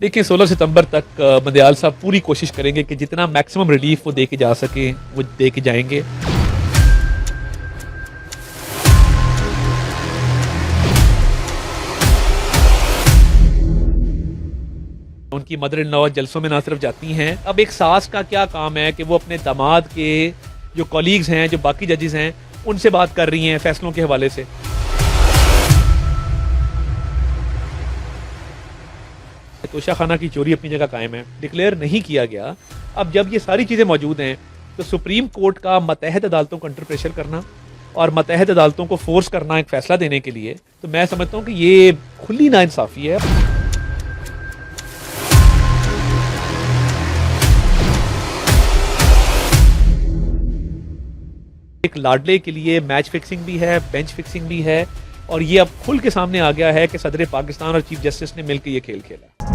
देखिए 16 सितंबर तक बंदयाल साहब पूरी कोशिश करेंगे कि जितना मैक्सिमम रिलीफ वो दे के जा सके वो दे के जाएंगे। उनकी मदर इन लॉ जलसों में ना सिर्फ जाती हैं, अब एक सास का क्या काम है कि वो अपने दामाद के जो कॉलीग्स हैं, जो बाकी जजेस हैं, उनसे बात कर रही हैं फैसलों के हवाले से। तोशा खाना की चोरी अपनी जगह कायम है, डिक्लेयर नहीं किया गया। अब जब ये सारी चीज़ें मौजूद हैं तो सुप्रीम कोर्ट का मतहद अदालतों को अंडर प्रेशर करना और मतहद अदालतों को फोर्स करना एक फैसला देने के लिए, तो मैं समझता हूँ कि ये खुली नाइंसाफ़ी है। एक लाडले के लिए मैच फिक्सिंग भी है, बेंच फिक्सिंग भी है, और ये अब खुल के सामने आ गया है कि सदर पाकिस्तान और चीफ जस्टिस ने मिलकर ये खेल खेला।